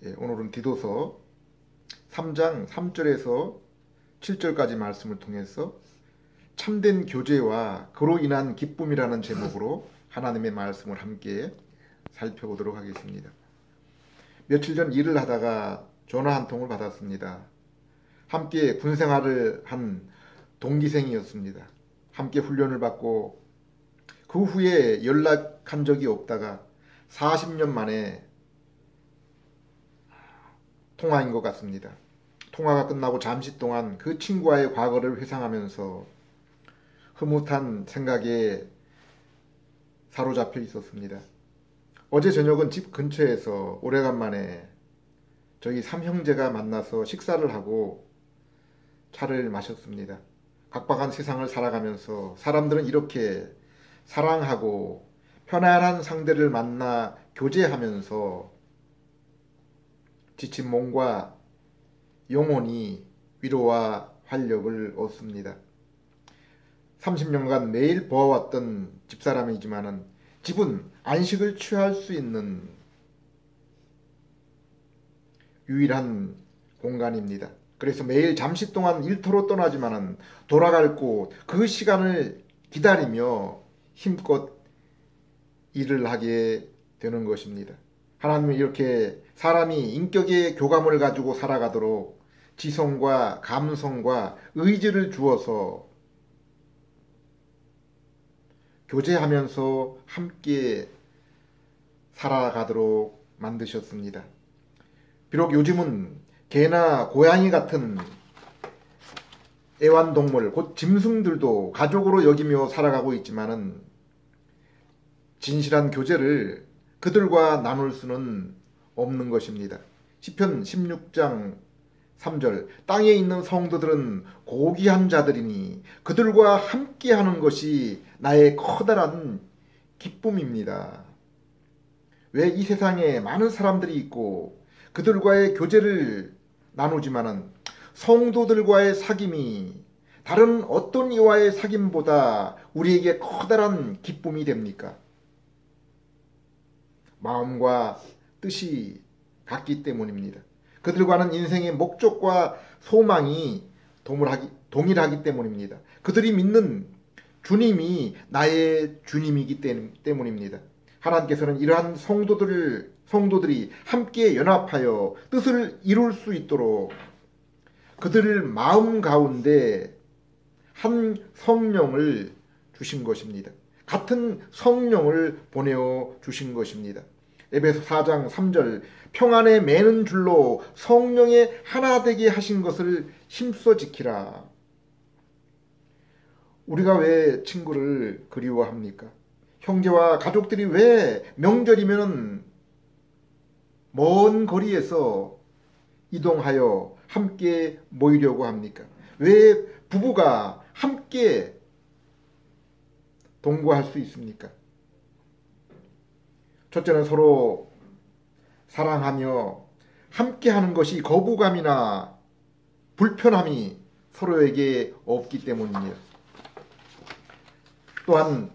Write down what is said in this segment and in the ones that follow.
오늘은 디도서 3장 3절에서 7절까지 말씀을 통해서 참된 교제와 그로 인한 기쁨이라는 제목으로 하나님의 말씀을 함께 살펴보도록 하겠습니다. 며칠 전 일을 하다가 전화 한 통을 받았습니다. 함께 군생활을 한 동기생이었습니다. 함께 훈련을 받고 그 후에 연락한 적이 없다가 40년 만에 통화인 것 같습니다. 통화가 끝나고 잠시 동안 그 친구와의 과거를 회상하면서 흐뭇한 생각에 사로잡혀 있었습니다. 어제 저녁은 집 근처에서 오래간만에 저희 삼형제가 만나서 식사를 하고 차를 마셨습니다. 각박한 세상을 살아가면서 사람들은 이렇게 사랑하고 편안한 상대를 만나 교제하면서 지친 몸과 영혼이 위로와 활력을 얻습니다. 30년간 매일 보아왔던 집사람이지만은 집은 안식을 취할 수 있는 유일한 공간입니다. 그래서 매일 잠시 동안 일터로 떠나지만은 돌아갈 곳 그 시간을 기다리며 힘껏 일을 하게 되는 것입니다. 하나님은 이렇게 사람이 인격의 교감을 가지고 살아가도록 지성과 감성과 의지를 주어서 교제하면서 함께 살아가도록 만드셨습니다. 비록 요즘은 개나 고양이 같은 애완동물, 곧 짐승들도 가족으로 여기며 살아가고 있지만은 진실한 교제를 그들과 나눌 수는 없는 것입니다. 시편 16장 3절 땅에 있는 성도들은 고귀한 자들이니 그들과 함께하는 것이 나의 커다란 기쁨입니다. 왜 이 세상에 많은 사람들이 있고 그들과의 교제를 나누지만은 성도들과의 사귐이 다른 어떤 이와의 사귐보다 우리에게 커다란 기쁨이 됩니까? 마음과 뜻이 같기 때문입니다. 그들과는 인생의 목적과 소망이 동일하기 때문입니다. 그들이 믿는 주님이 나의 주님이기 때문입니다. 하나님께서는 이러한 성도들이 함께 연합하여 뜻을 이룰 수 있도록 그들을 마음 가운데 한 성령을 주신 것입니다. 같은 성령을 보내어 주신 것입니다. 에베소 4장 3절 평안에 매는 줄로 성령의 하나 되게 하신 것을 힘써 지키라. 우리가 왜 친구를 그리워합니까? 형제와 가족들이 왜 명절이면 먼 거리에서 이동하여 함께 모이려고 합니까? 왜 부부가 함께 동거할 수 있습니까? 첫째는 서로 사랑하며 함께하는 것이 거부감이나 불편함이 서로에게 없기 때문입니다. 또한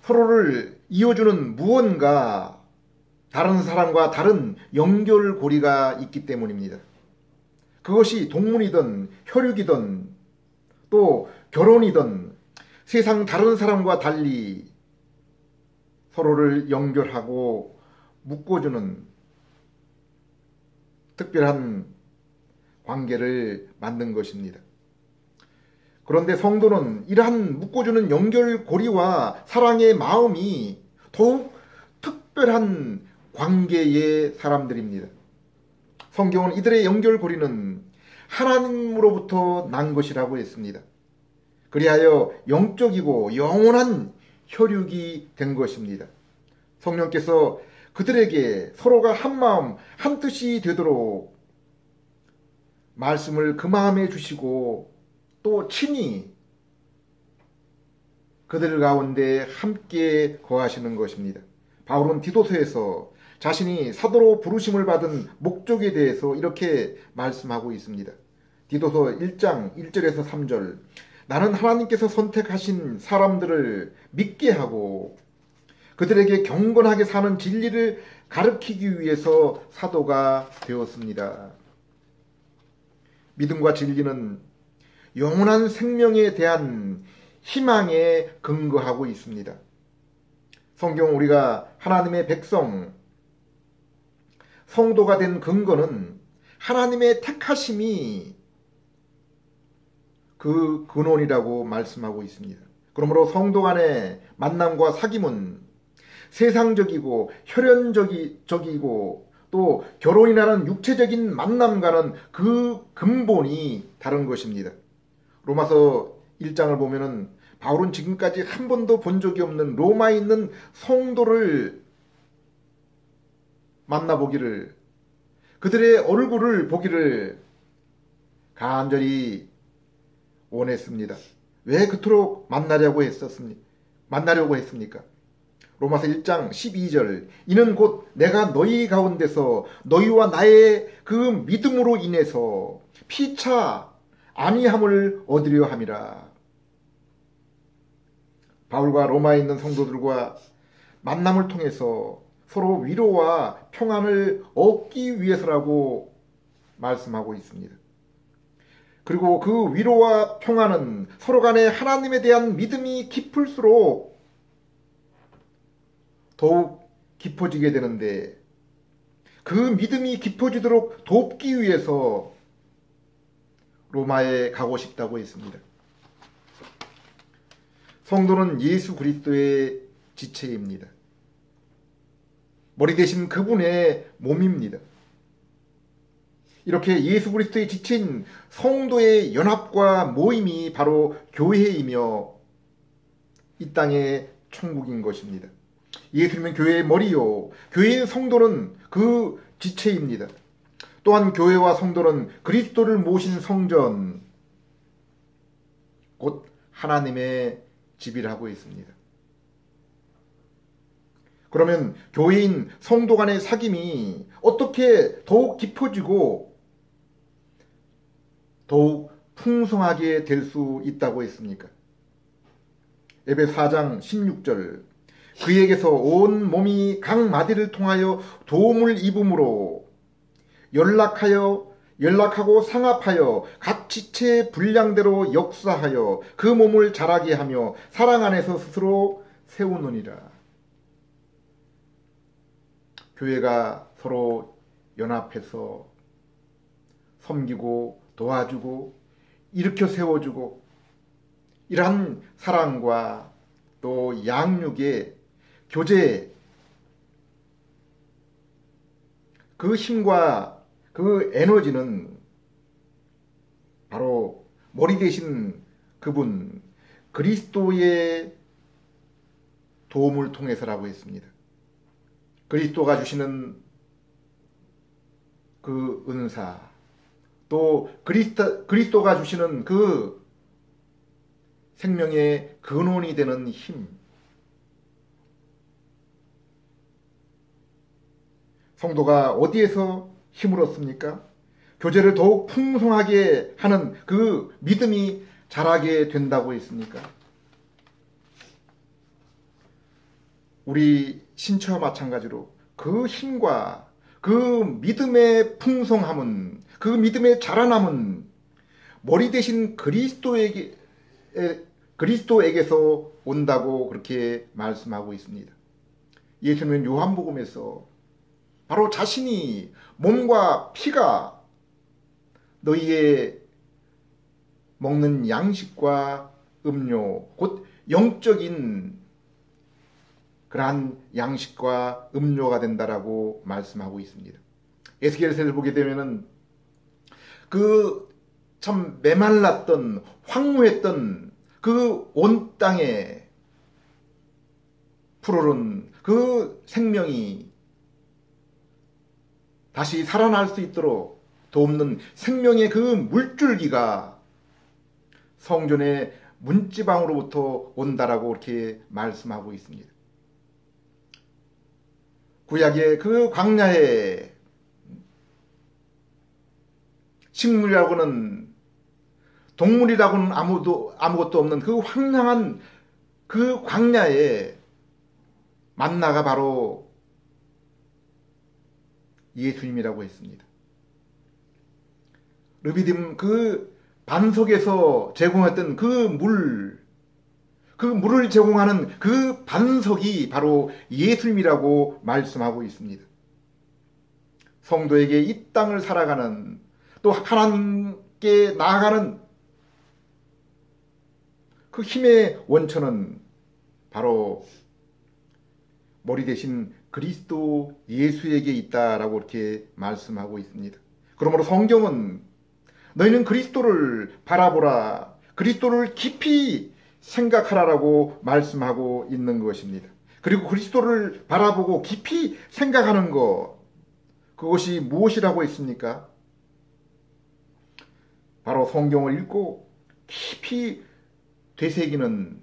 서로를 이어주는 무언가 다른 사람과 다른 연결고리가 있기 때문입니다. 그것이 동문이든 혈육이든 또 결혼이든 세상 다른 사람과 달리 서로를 연결하고 묶어주는 특별한 관계를 만든 것입니다. 그런데 성도는 이러한 묶어주는 연결고리와 사랑의 마음이 더욱 특별한 관계의 사람들입니다. 성경은 이들의 연결고리는 하나님으로부터 난 것이라고 했습니다. 그리하여 영적이고 영원한 혈육이 된 것입니다. 성령께서 그들에게 서로가 한 마음 한 뜻이 되도록 말씀을 그 마음에 주시고 또 친히 그들 가운데 함께 거하시는 것입니다. 바울은 디도서에서 자신이 사도로 부르심을 받은 목적에 대해서 이렇게 말씀하고 있습니다. 디도서 1장 1절에서 3절 나는 하나님께서 선택하신 사람들을 믿게 하고 그들에게 경건하게 사는 진리를 가르치기 위해서 사도가 되었습니다. 믿음과 진리는 영원한 생명에 대한 희망에 근거하고 있습니다. 성경 우리가 하나님의 백성, 성도가 된 근거는 하나님의 택하심이 그 근원이라고 말씀하고 있습니다. 그러므로 성도 간의 만남과 사귐은 세상적이고 혈연적이고 또 결혼이라는 육체적인 만남과는 그 근본이 다른 것입니다. 로마서 1장을 보면은 바울은 지금까지 한 번도 본 적이 없는 로마에 있는 성도를 만나보기를, 그들의 얼굴을 보기를 간절히 원했습니다. 왜 그토록 만나려고 했습니까? 로마서 1장 12절, 이는 곧 내가 너희 가운데서 너희와 나의 그 믿음으로 인해서 피차 안위함을 얻으려 함이라. 바울과 로마에 있는 성도들과 만남을 통해서 서로 위로와 평안을 얻기 위해서라고 말씀하고 있습니다. 그리고 그 위로와 평안은 서로 간에 하나님에 대한 믿음이 깊을수록 더욱 깊어지게 되는데, 그 믿음이 깊어지도록 돕기 위해서 로마에 가고 싶다고 했습니다. 성도는 예수 그리스도의 지체입니다. 머리 대신 그분의 몸입니다. 이렇게 예수 그리스도의 지체인 성도의 연합과 모임이 바로 교회이며 이 땅의 천국인 것입니다. 예수님은 교회의 머리요, 교회의 성도는 그 지체입니다. 또한 교회와 성도는 그리스도를 모신 성전, 곧 하나님의 집이라고 했습니다. 그러면 교회인 성도 간의 사귐이 어떻게 더욱 깊어지고 더욱 풍성하게 될 수 있다고 했습니까? 에베소 4장 16절, 그에게서 온 몸이 각 마디를 통하여 도움을 입음으로 연락하고 상합하여 각 지체의 분량대로 역사하여 그 몸을 자라게 하며 사랑 안에서 스스로 세우느니라. 교회가 서로 연합해서 섬기고 도와주고 일으켜 세워주고, 이러한 사랑과 또 양육의 교제, 그 힘과 그 에너지는 바로 머리 대신 그분 그리스도의 도움을 통해서라고 했습니다. 그리스도가 주시는 그 은사, 또 그리스도가 주시는 그 생명의 근원이 되는 힘, 성도가 어디에서 힘을 얻습니까? 교제를 더욱 풍성하게 하는 그 믿음이 자라게 된다고 했습니까? 우리 신처와 마찬가지로 그 힘과 그 믿음의 풍성함은, 그 믿음의 자라남은 머리 대신 그리스도에게서 온다고 그렇게 말씀하고 있습니다. 예수님은 요한복음에서 바로 자신이 몸과 피가 너희의 먹는 양식과 음료, 곧 영적인 그러한 양식과 음료가 된다라고 말씀하고 있습니다. 에스겔서를 보게 되면은 그 참 메말랐던 황무했던 그 온 땅에 푸르른 그 생명이 다시 살아날 수 있도록 돕는 생명의 그 물줄기가 성전의 문지방으로부터 온다라고 이렇게 말씀하고 있습니다. 구약의 그 광야에 식물이라고는, 동물이라고는 아무것도 없는 그 황량한 그 광야에 만나가 바로 예수님이라고 했습니다. 르비딤 그 반석에서 제공했던 그 물을 제공하는 그 반석이 바로 예수님이라고 말씀하고 있습니다. 성도에게 이 땅을 살아가는, 또 하나님께 나아가는 그 힘의 원천은 바로 머리 대신 그리스도 예수에게 있다라고 이렇게 말씀하고 있습니다. 그러므로 성경은 너희는 그리스도를 바라보라, 그리스도를 깊이 생각하라라고 말씀하고 있는 것입니다. 그리고 그리스도를 바라보고 깊이 생각하는 것, 그것이 무엇이라고 했습니까? 바로 성경을 읽고 깊이 되새기는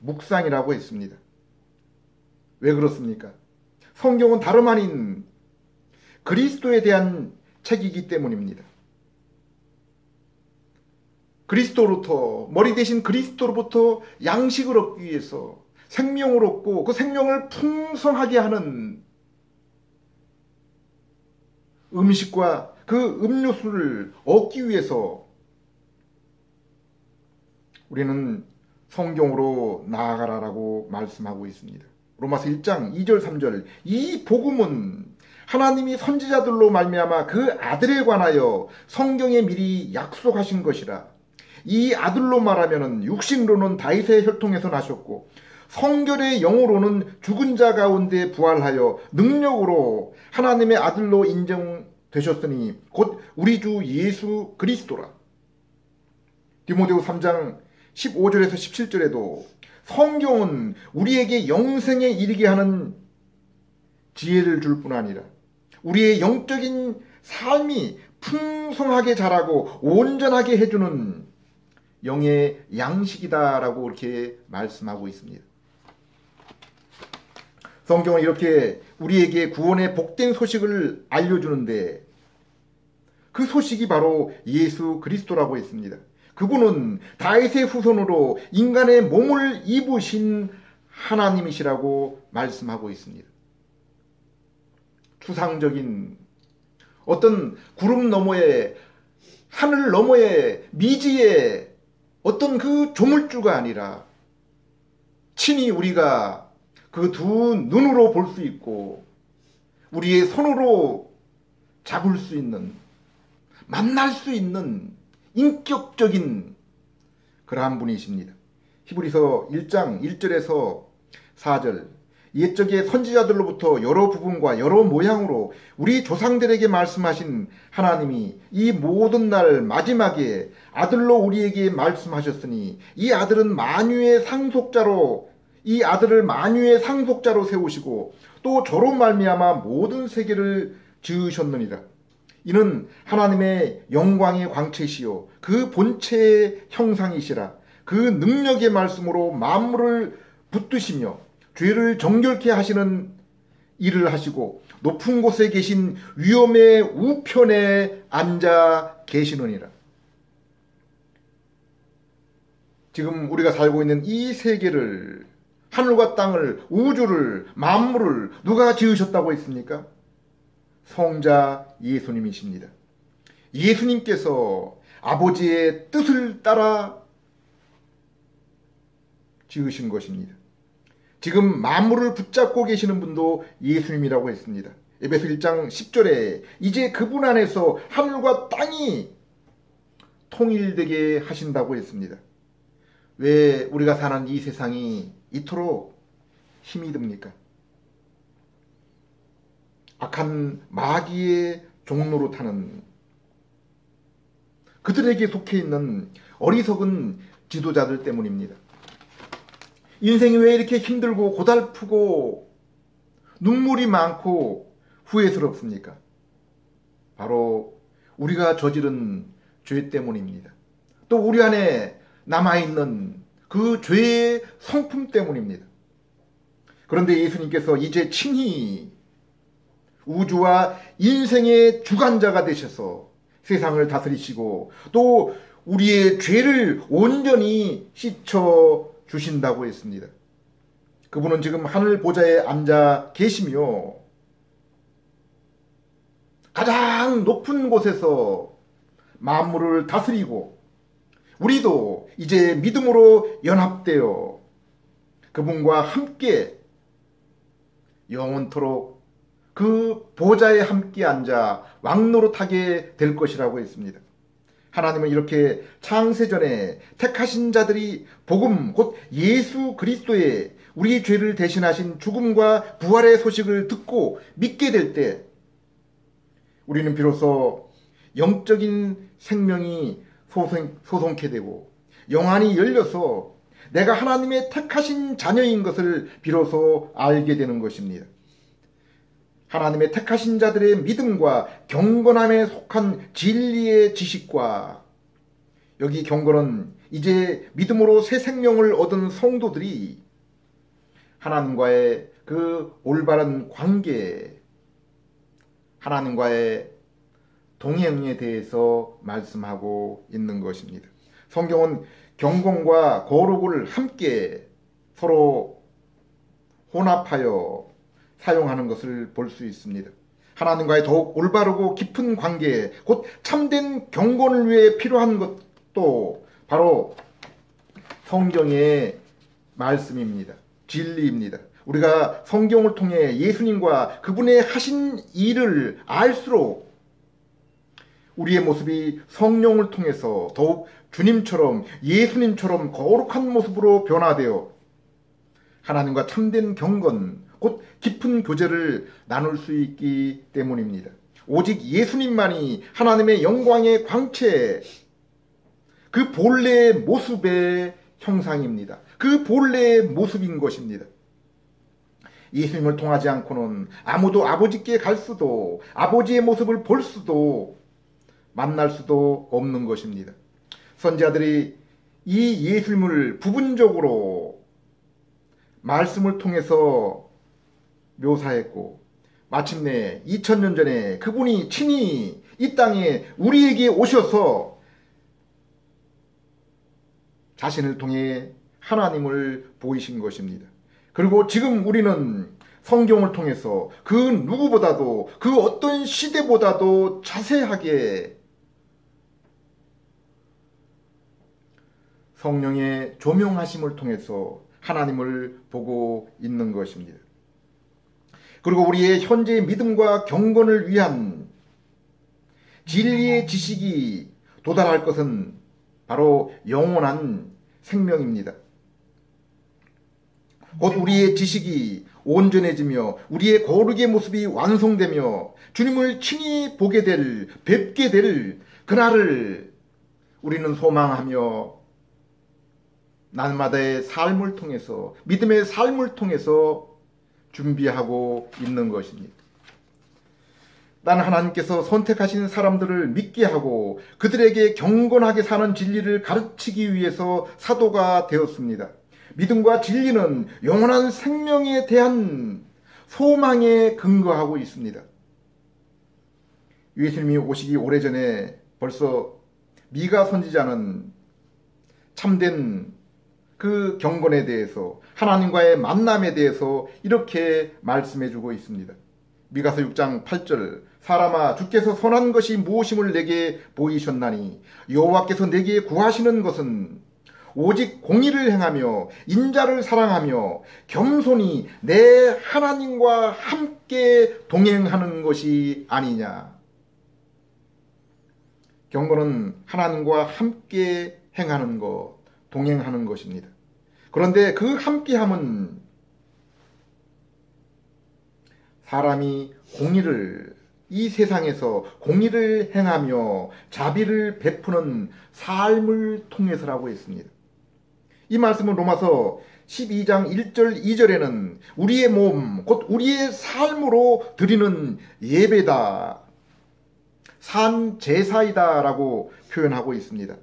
묵상이라고 했습니다. 왜 그렇습니까? 성경은 다름 아닌 그리스도에 대한 책이기 때문입니다. 그리스도로부터, 머리 대신 그리스도로부터 양식을 얻기 위해서 생명을 얻고 그 생명을 풍성하게 하는 음식과 그 음료수를 얻기 위해서 우리는 성경으로 나아가라라고 말씀하고 있습니다. 로마서 1장 2절 3절, 이 복음은 하나님이 선지자들로 말미암아 그 아들에 관하여 성경에 미리 약속하신 것이라. 이 아들로 말하면 육신으로는 다윗의 혈통에서 나셨고 성결의 영으로는 죽은 자 가운데 부활하여 능력으로 하나님의 아들로 인정되셨으니 곧 우리 주 예수 그리스도라. 디모데후 3장 15절에서 17절에도 성경은 우리에게 영생에 이르게 하는 지혜를 줄 뿐 아니라 우리의 영적인 삶이 풍성하게 자라고 온전하게 해주는 영의 양식이다라고 이렇게 말씀하고 있습니다. 성경은 이렇게 우리에게 구원의 복된 소식을 알려주는데 그 소식이 바로 예수 그리스도라고 했습니다. 그분은 다윗의 후손으로 인간의 몸을 입으신 하나님이시라고 말씀하고 있습니다. 추상적인 어떤 구름 너머에, 하늘 너머에, 미지의 어떤 그 조물주가 아니라 친히 우리가 그 두 눈으로 볼 수 있고 우리의 손으로 잡을 수 있는, 만날 수 있는 인격적인 그러한 분이십니다. 히브리서 1장 1절에서 4절, 옛적의 선지자들로부터 여러 부분과 여러 모양으로 우리 조상들에게 말씀하신 하나님이 이 모든 날 마지막에 아들로 우리에게 말씀하셨으니 이 아들을 만유의 상속자로 세우시고 또 저로 말미암아 모든 세계를 지으셨느니라. 이는 하나님의 영광의 광채시요 그 본체의 형상이시라. 그 능력의 말씀으로 만물을 붙드시며 죄를 정결케 하시는 일을 하시고 높은 곳에 계신 위엄의 우편에 앉아 계시느니라. 지금 우리가 살고 있는 이 세계를, 하늘과 땅을, 우주를, 만물을 누가 지으셨다고 했습니까? 성자 예수님이십니다. 예수님께서 아버지의 뜻을 따라 지으신 것입니다. 지금 만물을 붙잡고 계시는 분도 예수님이라고 했습니다. 에베소 1장 10절에 이제 그분 안에서 하늘과 땅이 통일되게 하신다고 했습니다. 왜 우리가 사는 이 세상이 이토록 힘이 듭니까? 악한 마귀의 종로로 타는 그들에게 속해 있는 어리석은 지도자들 때문입니다. 인생이 왜 이렇게 힘들고 고달프고 눈물이 많고 후회스럽습니까? 바로 우리가 저지른 죄 때문입니다. 또 우리 안에 남아있는 그 죄의 성품 때문입니다. 그런데 예수님께서 이제 친히 우주와 인생의 주관자가 되셔서 세상을 다스리시고 또 우리의 죄를 온전히 씻어 주신다고 했습니다. 그분은 지금 하늘 보좌에 앉아 계시며 가장 높은 곳에서 만물을 다스리고 우리도 이제 믿음으로 연합되어 그분과 함께 영원토록 그 보좌에 함께 앉아 왕노릇하게 될 것이라고 했습니다. 하나님은 이렇게 창세전에 택하신 자들이 복음 곧 예수 그리스도의 우리 죄를 대신하신 죽음과 부활의 소식을 듣고 믿게 될 때 우리는 비로소 영적인 생명이 소송케 되고 영안이 열려서 내가 하나님의 택하신 자녀인 것을 비로소 알게 되는 것입니다. 하나님의 택하신 자들의 믿음과 경건함에 속한 진리의 지식과 여기 경건은 이제 믿음으로 새 생명을 얻은 성도들이 하나님과의 그 올바른 관계, 하나님과의 동행에 대해서 말씀하고 있는 것입니다. 성경은 경건과 거룩을 함께 서로 혼합하여 사용하는 것을 볼 수 있습니다. 하나님과의 더욱 올바르고 깊은 관계, 곧 참된 경건을 위해 필요한 것도 바로 성경의 말씀입니다. 진리입니다. 우리가 성경을 통해 예수님과 그분의 하신 일을 알수록 우리의 모습이 성령을 통해서 더욱 주님처럼 예수님처럼 거룩한 모습으로 변화되어 하나님과 참된 경건, 곧 깊은 교제를 나눌 수 있기 때문입니다. 오직 예수님만이 하나님의 영광의 광채, 그 본래의 모습의 형상입니다. 그 본래의 모습인 것입니다. 예수님을 통하지 않고는 아무도 아버지께 갈 수도 아버지의 모습을 볼 수도 만날 수도 없는 것입니다. 선지자들이 이 예수님을 부분적으로 말씀을 통해서 묘사했고 마침내 2000년 전에 그분이 친히 이 땅에 우리에게 오셔서 자신을 통해 하나님을 보이신 것입니다. 그리고 지금 우리는 성경을 통해서 그 누구보다도 그 어떤 시대보다도 자세하게 성령의 조명하심을 통해서 하나님을 보고 있는 것입니다. 그리고 우리의 현재의 믿음과 경건을 위한 진리의 지식이 도달할 것은 바로 영원한 생명입니다. 곧 우리의 지식이 온전해지며 우리의 거룩의 모습이 완성되며 주님을 친히 보게 될, 뵙게 될 그날을 우리는 소망하며 날마다의 삶을 통해서, 믿음의 삶을 통해서 준비하고 있는 것입니다. 나는 하나님께서 선택하신 사람들을 믿게 하고 그들에게 경건하게 사는 진리를 가르치기 위해서 사도가 되었습니다. 믿음과 진리는 영원한 생명에 대한 소망에 근거하고 있습니다. 예수님이 오시기 오래전에 벌써 미가 선지자는 참된 그 경건에 대해서, 하나님과의 만남에 대해서 이렇게 말씀해주고 있습니다. 미가서 6장 8절, 사람아 주께서 선한 것이 무엇임을 내게 보이셨나니 여호와께서 내게 구하시는 것은 오직 공의를 행하며 인자를 사랑하며 겸손히 내 하나님과 함께 동행하는 것이 아니냐. 경건은 하나님과 함께 행하는 것, 동행하는 것입니다. 그런데 그 함께함은 사람이 공의를, 이 세상에서 공의를 행하며 자비를 베푸는 삶을 통해서라고 했습니다. 이 말씀은 로마서 12장 1절 2절에는 우리의 몸, 곧 우리의 삶으로 드리는 예배다, 산 제사이다 라고 표현하고 있습니다.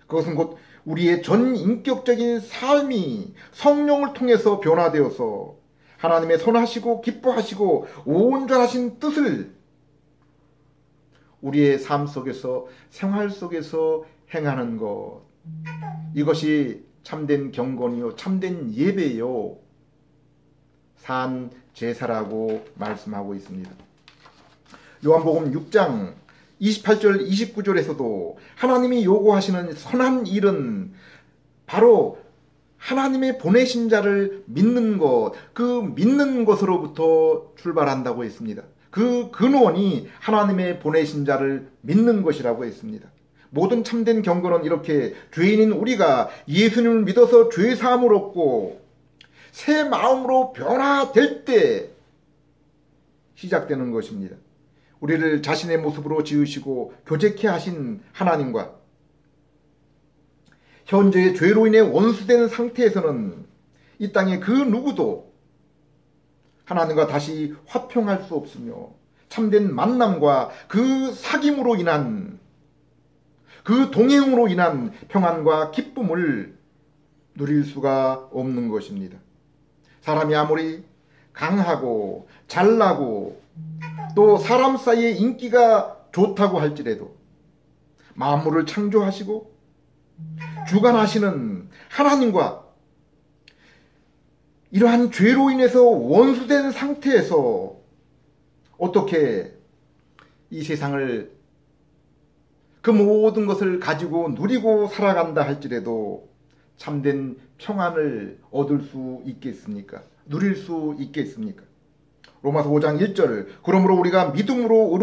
그것은 곧 우리의 전 인격적인 삶이 성령을 통해서 변화되어서 하나님의 선하시고 기뻐하시고 온전하신 뜻을 우리의 삶 속에서, 생활 속에서 행하는 것, 이것이 참된 경건이요 참된 예배요 산 제사라고 말씀하고 있습니다. 요한복음 6장 28절 29절에서도 하나님이 요구하시는 선한 일은 바로 하나님의 보내신 자를 믿는 것, 그 믿는 것으로부터 출발한다고 했습니다. 그 근원이 하나님의 보내신 자를 믿는 것이라고 했습니다. 모든 참된 경건은 이렇게 죄인인 우리가 예수님을 믿어서 죄 사함을 얻고 새 마음으로 변화될 때 시작되는 것입니다. 우리를 자신의 모습으로 지으시고 교제케 하신 하나님과 현재의 죄로 인해 원수된 상태에서는 이 땅의 그 누구도 하나님과 다시 화평할 수 없으며 참된 만남과 그 사귐으로 인한 그 동행으로 인한 평안과 기쁨을 누릴 수가 없는 것입니다. 사람이 아무리 강하고 잘나고 또 사람 사이에 인기가 좋다고 할지라도 만물을 창조하시고 주관하시는 하나님과 이러한 죄로 인해서 원수된 상태에서 어떻게 이 세상을 그 모든 것을 가지고 누리고 살아간다 할지라도 참된 평안을 얻을 수 있겠습니까? 누릴 수 있겠습니까? 로마서 5장 1절 그러므로 우리가 믿음으로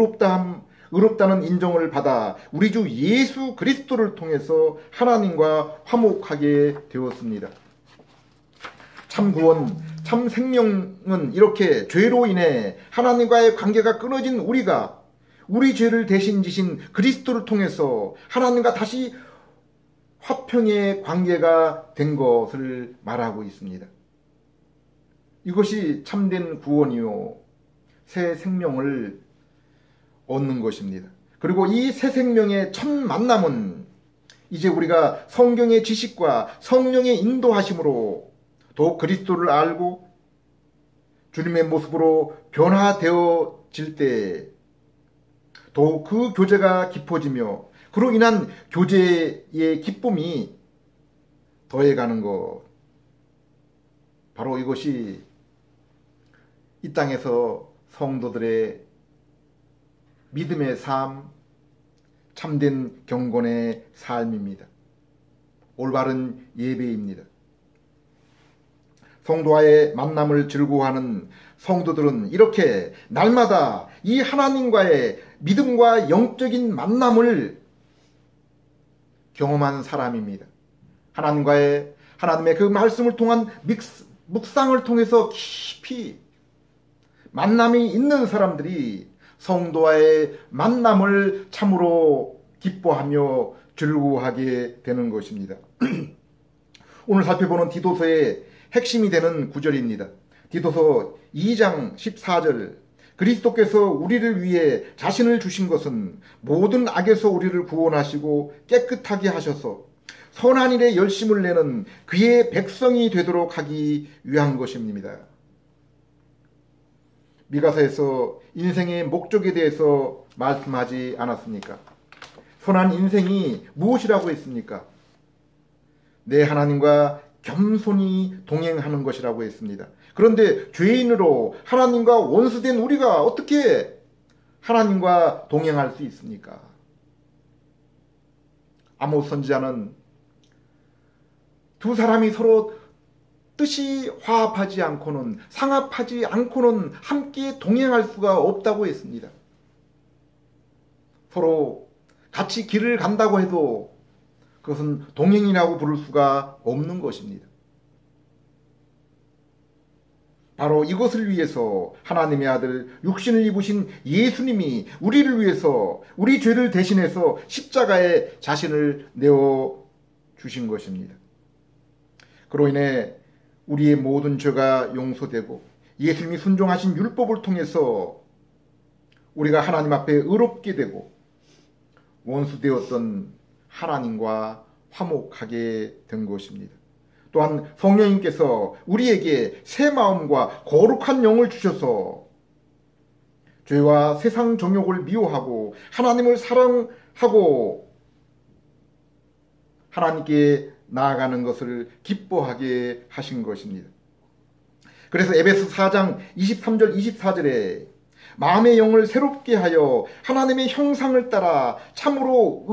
의롭다는 인정을 받아 우리 주 예수 그리스도를 통해서 하나님과 화목하게 되었습니다. 참 구원, 참 생명은 이렇게 죄로 인해 하나님과의 관계가 끊어진 우리가 우리 죄를 대신 지신 그리스도를 통해서 하나님과 다시 화평의 관계가 된 것을 말하고 있습니다. 이것이 참된 구원이요 새 생명을 얻는 것입니다. 그리고 이 새 생명의 첫 만남은 이제 우리가 성경의 지식과 성령의 인도하심으로 더욱 그리스도를 알고 주님의 모습으로 변화되어질 때 더욱 그 교제가 깊어지며 그로 인한 교제의 기쁨이 더해가는 것, 바로 이것이 이 땅에서 성도들의 믿음의 삶, 참된 경건의 삶입니다. 올바른 예배입니다. 성도와의 만남을 즐거워하는 성도들은 이렇게 날마다 이 하나님과의 믿음과 영적인 만남을 경험한 사람입니다. 하나님의 그 말씀을 통한 묵상을 통해서 깊이 만남이 있는 사람들이 성도와의 만남을 참으로 기뻐하며 즐거워하게 되는 것입니다. 오늘 살펴보는 디도서의 핵심이 되는 구절입니다. 디도서 2장 14절 그리스도께서 우리를 위해 자신을 주신 것은 모든 악에서 우리를 구원하시고 깨끗하게 하셔서 선한 일에 열심을 내는 그의 백성이 되도록 하기 위한 것입니다. 미가서에서 인생의 목적에 대해서 말씀하지 않았습니까? 선한 인생이 무엇이라고 했습니까? 내 하나님과 겸손히 동행하는 것이라고 했습니다. 그런데 죄인으로 하나님과 원수된 우리가 어떻게 하나님과 동행할 수 있습니까? 아모스 선지자는 두 사람이 서로 뜻이 화합하지 않고는 상합하지 않고는 함께 동행할 수가 없다고 했습니다. 서로 같이 길을 간다고 해도 그것은 동행이라고 부를 수가 없는 것입니다. 바로 이것을 위해서 하나님의 아들 육신을 입으신 예수님이 우리를 위해서 우리 죄를 대신해서 십자가에 자신을 내어주신 것입니다. 그로 인해 우리의 모든 죄가 용서되고 예수님이 순종하신 율법을 통해서 우리가 하나님 앞에 의롭게 되고 원수되었던 하나님과 화목하게 된 것입니다. 또한 성령님께서 우리에게 새 마음과 거룩한 영을 주셔서 죄와 세상 정욕을 미워하고 하나님을 사랑하고 하나님께 나아가는 것을 기뻐하게 하신 것입니다. 그래서 에베소 4장 23절 24절에 마음의 영을 새롭게 하여 하나님의 형상을 따라 참으로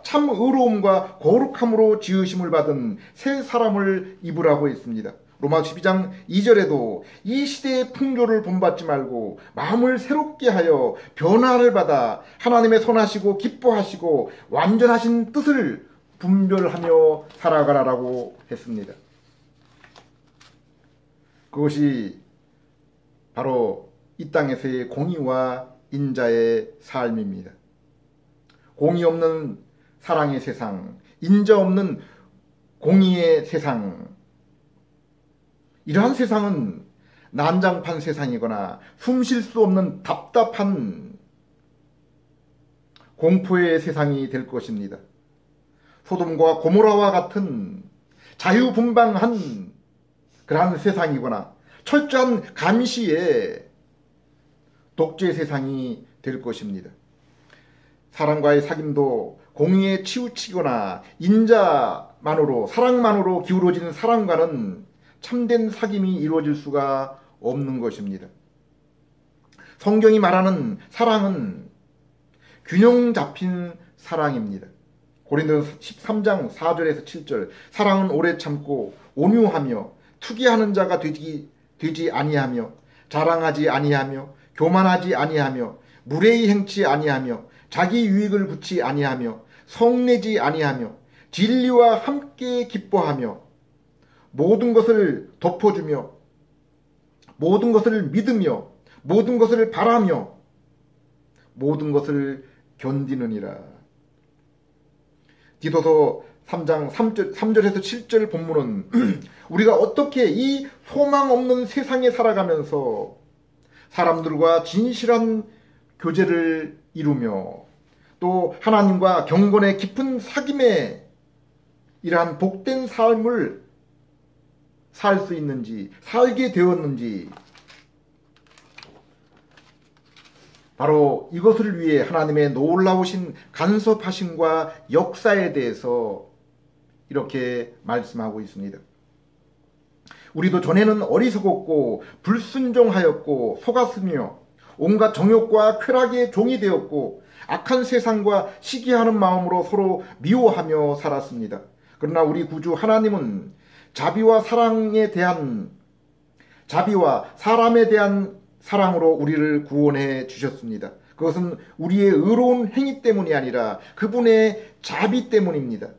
참 의로움과 거룩함으로 지으심을 받은 새 사람을 입으라고 했습니다. 로마서 12장 2절에도 이 시대의 풍조를 본받지 말고 마음을 새롭게 하여 변화를 받아 하나님의 선하시고 기뻐하시고 완전하신 뜻을 분별하며 살아가라라고 했습니다. 그것이 바로 이 땅에서의 공의와 인자의 삶입니다. 공의 없는 사랑의 세상, 인자 없는 공의의 세상, 이러한 세상은 난장판 세상이거나 숨 쉴 수 없는 답답한 공포의 세상이 될 것입니다. 소돔과 고모라와 같은 자유분방한 그러한 세상이거나 철저한 감시의 독재 세상이 될 것입니다. 사랑과의 사귐도 공의에 치우치거나 인자만으로 사랑만으로 기울어진 사랑과는 참된 사귐이 이루어질 수가 없는 것입니다. 성경이 말하는 사랑은 균형 잡힌 사랑입니다. 고린도서 13장 4절에서 7절 사랑은 오래 참고 온유하며 투기하는 자가 되지 아니하며 자랑하지 아니하며 교만하지 아니하며 무례히 행치 아니하며 자기 유익을 굳지 아니하며 성내지 아니하며 진리와 함께 기뻐하며 모든 것을 덮어주며 모든 것을 믿으며 모든 것을 바라며 모든 것을 견디느니라. 디도서 3장 3절에서 7절 본문은 우리가 어떻게 이 소망 없는 세상에 살아가면서 사람들과 진실한 교제를 이루며 또 하나님과 경건의 깊은 사귐에 이러한 복된 삶을 살 수 있는지, 살게 되었는지, 바로 이것을 위해 하나님의 놀라우신 간섭하심과 역사에 대해서 이렇게 말씀하고 있습니다. 우리도 전에는 어리석었고 불순종하였고 속았으며 온갖 정욕과 쾌락의 종이 되었고 악한 세상과 시기하는 마음으로 서로 미워하며 살았습니다. 그러나 우리 구주 하나님은 자비와 사람에 대한 사랑으로 우리를 구원해 주셨습니다. 그것은 우리의 의로운 행위 때문이 아니라 그분의 자비 때문입니다.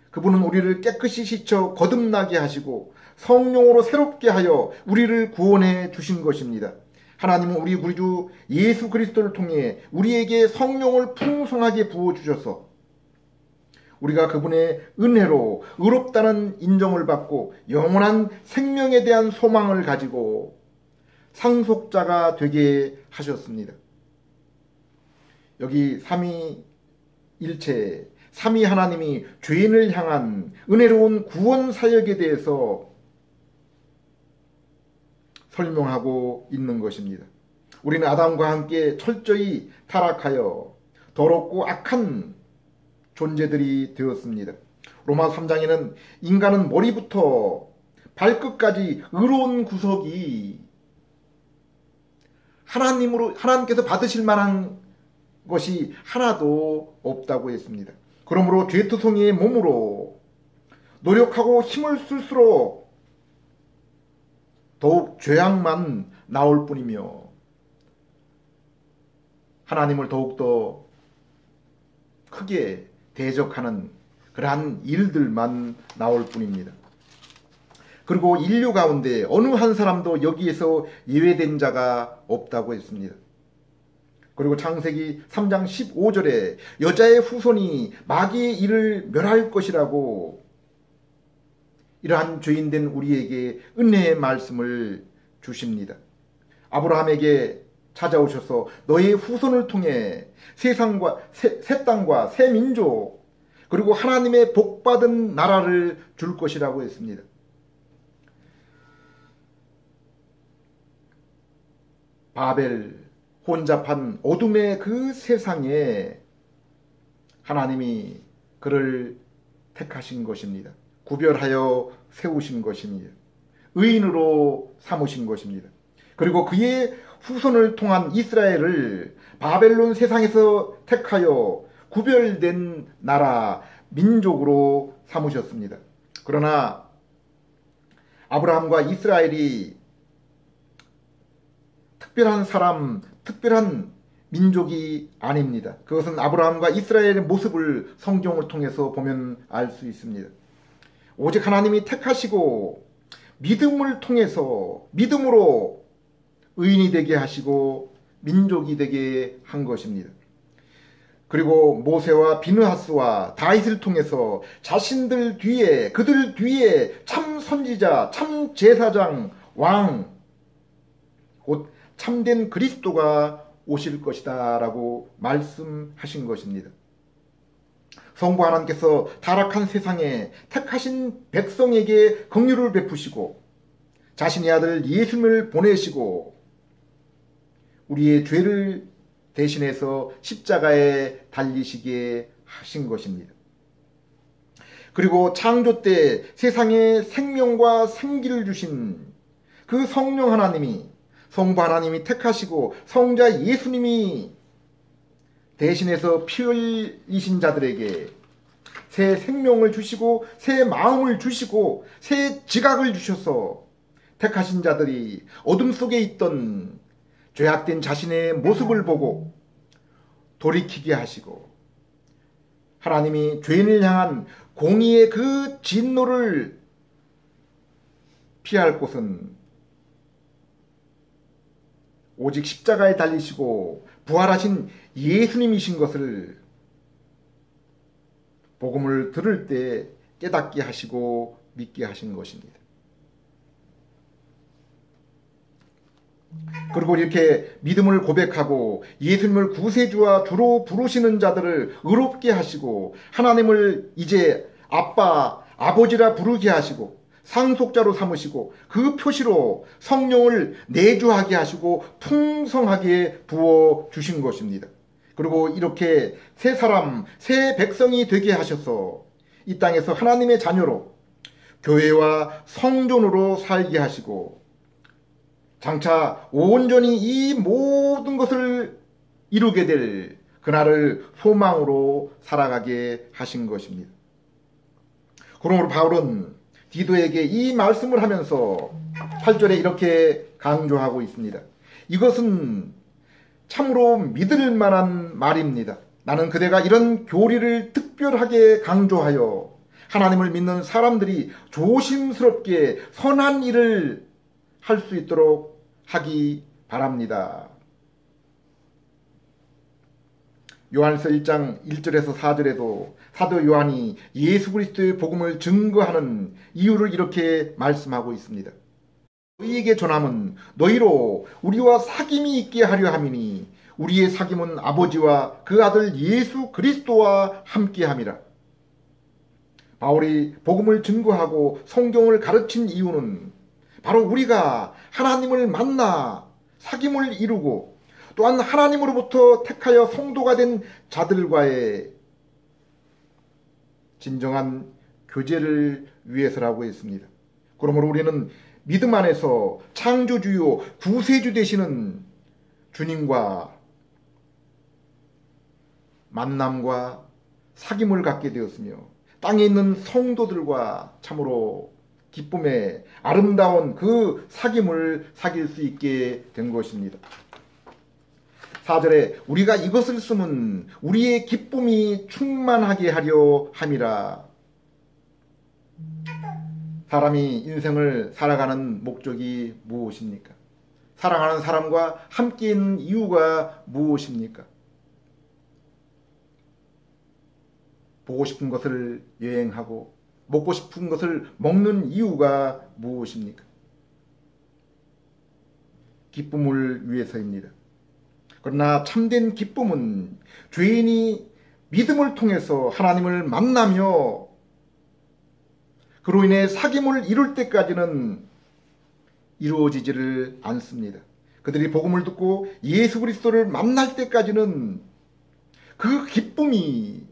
그분은 우리를 깨끗이 씻어 거듭나게 하시고 성령으로 새롭게 하여 우리를 구원해 주신 것입니다. 하나님은 우리 구주 예수 그리스도를 통해 우리에게 성령을 풍성하게 부어주셔서 우리가 그분의 은혜로 의롭다는 인정을 받고 영원한 생명에 대한 소망을 가지고 상속자가 되게 하셨습니다. 여기 삼위일체, 삼위 하나님이 죄인을 향한 은혜로운 구원 사역에 대해서 설명하고 있는 것입니다. 우리는 아담과 함께 철저히 타락하여 더럽고 악한 존재들이 되었습니다. 로마 3장에는 인간은 머리부터 발끝까지 의로운 구석이 하나님께서 받으실 만한 것이 하나도 없다고 했습니다. 그러므로 죄투성이의 몸으로 노력하고 힘을 쓸수록 더욱 죄악만 나올 뿐이며 하나님을 더욱더 크게 대적하는 그러한 일들만 나올 뿐입니다. 그리고 인류 가운데 어느 한 사람도 여기에서 예외된 자가 없다고 했습니다. 그리고 창세기 3장 15절에 여자의 후손이 마귀의 일을 멸할 것이라고 이러한 죄인된 우리에게 은혜의 말씀을 주십니다. 아브라함에게 찾아오셔서 너의 후손을 통해 세상과 새 땅과 새 민족 그리고 하나님의 복받은 나라를 줄 것이라고 했습니다. 바벨 혼잡한 어둠의 그 세상에 하나님이 그를 택하신 것입니다. 구별하여 세우신 것입니다. 의인으로 삼으신 것입니다. 그리고 그의 후손을 통한 이스라엘을 바벨론 세상에서 택하여 구별된 나라, 민족으로 삼으셨습니다. 그러나 아브라함과 이스라엘이 특별한 사람, 특별한 민족이 아닙니다. 그것은 아브라함과 이스라엘의 모습을 성경을 통해서 보면 알 수 있습니다. 오직 하나님이 택하시고 믿음을 통해서 믿음으로 의인이 되게 하시고 민족이 되게 한 것입니다. 그리고 모세와 비느하스와 다윗을 통해서 자신들 뒤에, 그들 뒤에 참 선지자, 참 제사장, 왕, 곧 참된 그리스도가 오실 것이다 라고 말씀하신 것입니다. 성부 하나님께서 타락한 세상에 택하신 백성에게 긍휼을 베푸시고 자신의 아들 예수님을 보내시고 우리의 죄를 대신해서 십자가에 달리시게 하신 것입니다. 그리고 창조 때 세상에 생명과 생기를 주신 그 성령 하나님이, 성부 하나님이 택하시고 성자 예수님이 대신해서 피 흘리신 자들에게 새 생명을 주시고 새 마음을 주시고 새 지각을 주셔서 택하신 자들이 어둠 속에 있던 죄악된 자신의 모습을 보고 돌이키게 하시고 하나님이 죄인을 향한 공의의 그 진노를 피할 곳은 오직 십자가에 달리시고 부활하신 예수님이신 것을 복음을 들을 때 깨닫게 하시고 믿게 하신 것입니다. 그리고 이렇게 믿음을 고백하고 예수님을 구세주와 주로 부르시는 자들을 의롭게 하시고 하나님을 이제 아빠, 아버지라 부르게 하시고 상속자로 삼으시고 그 표시로 성령을 내주하게 하시고 풍성하게 부어주신 것입니다. 그리고 이렇게 새 사람, 새 백성이 되게 하셔서 이 땅에서 하나님의 자녀로 교회와 성전으로 살게 하시고 장차 온전히 이 모든 것을 이루게 될 그날을 소망으로 살아가게 하신 것입니다. 그러므로 바울은 디도에게 이 말씀을 하면서 8절에 이렇게 강조하고 있습니다. 이것은 참으로 믿을 만한 말입니다. 나는 그대가 이런 교리를 특별하게 강조하여 하나님을 믿는 사람들이 조심스럽게 선한 일을 할 수 있도록 하기 바랍니다. 요한서 1장 1절에서 4절에도 사도 요한이 예수 그리스도의 복음을 증거하는 이유를 이렇게 말씀하고 있습니다. 너희에게 전함은 너희로 우리와 사귐이 있게 하려 함이니 우리의 사귐은 아버지와 그 아들 예수 그리스도와 함께함이라. 바울이 복음을 증거하고 성경을 가르친 이유는 바로 우리가 하나님을 만나 사귐을 이루고 또한 하나님으로부터 택하여 성도가 된 자들과의 진정한 교제를 위해서라고 했습니다. 그러므로 우리는 믿음 안에서 창조주요 구세주 되시는 주님과 만남과 사귐을 갖게 되었으며 땅에 있는 성도들과 참으로 기쁨의 아름다운 그 사귐을 사귈 수 있게 된 것입니다. 4절에 우리가 이것을 쓰면 우리의 기쁨이 충만하게 하려 함이라. 사람이 인생을 살아가는 목적이 무엇입니까? 사랑하는 사람과 함께 있는 이유가 무엇입니까? 보고 싶은 것을 여행하고 먹고 싶은 것을 먹는 이유가 무엇입니까? 기쁨을 위해서입니다. 그러나 참된 기쁨은 죄인이 믿음을 통해서 하나님을 만나며 그로 인해 사귐을 이룰 때까지는 이루어지지를 않습니다. 그들이 복음을 듣고 예수 그리스도를 만날 때까지는 그 기쁨이,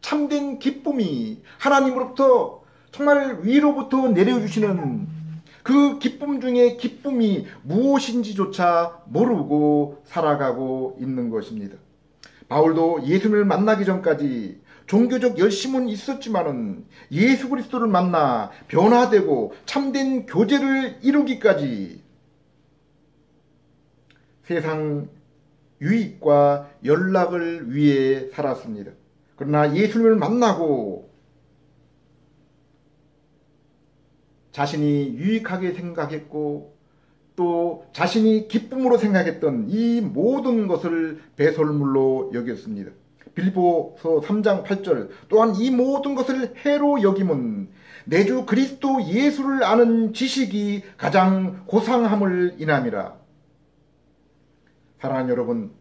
참된 기쁨이 하나님으로부터 정말 위로부터 내려주시는 그 기쁨 중에 기쁨이 무엇인지조차 모르고 살아가고 있는 것입니다. 바울도 예수님을 만나기 전까지 종교적 열심은 있었지만은 예수 그리스도를 만나 변화되고 참된 교제를 이루기까지 세상 유익과 연락을 위해 살았습니다. 그러나 예수님을 만나고 자신이 유익하게 생각했고 또 자신이 기쁨으로 생각했던 이 모든 것을 배설물로 여겼습니다. 빌립보서 3장 8절 또한 이 모든 것을 해로 여김은 내 주 그리스도 예수를 아는 지식이 가장 고상함을 인함이라. 사랑하는 여러분,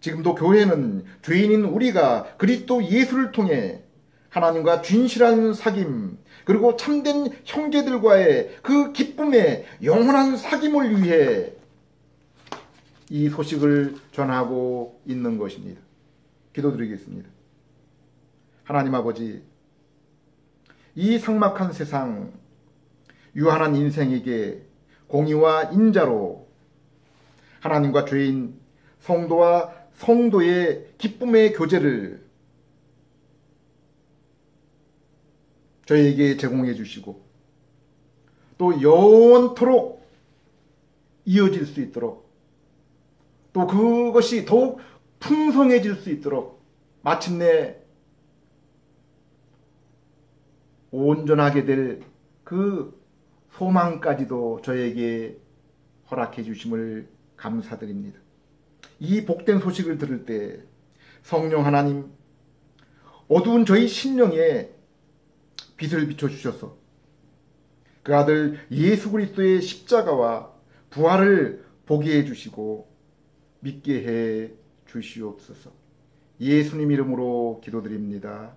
지금도 교회는 죄인인 우리가 그리스도 예수를 통해 하나님과 진실한 사귐 그리고 참된 형제들과의 그 기쁨의 영원한 사귐을 위해 이 소식을 전하고 있는 것입니다. 기도드리겠습니다. 하나님 아버지, 이 삭막한 세상, 유한한 인생에게 공의와 인자로 하나님과 죄인, 성도와 성도의 기쁨의 교제를 저희에게 제공해 주시고 또 영원토록 이어질 수 있도록 또 그것이 더욱 풍성해질 수 있도록 마침내 온전하게 될 그 소망까지도 저에게 허락해 주심을 감사드립니다. 이 복된 소식을 들을 때 성령 하나님, 어두운 저희 심령에 빛을 비춰주셔서 그 아들 예수 그리스도의 십자가와 부활을 보게 해주시고 믿게 해 주시옵소서. 예수님 이름으로 기도드립니다.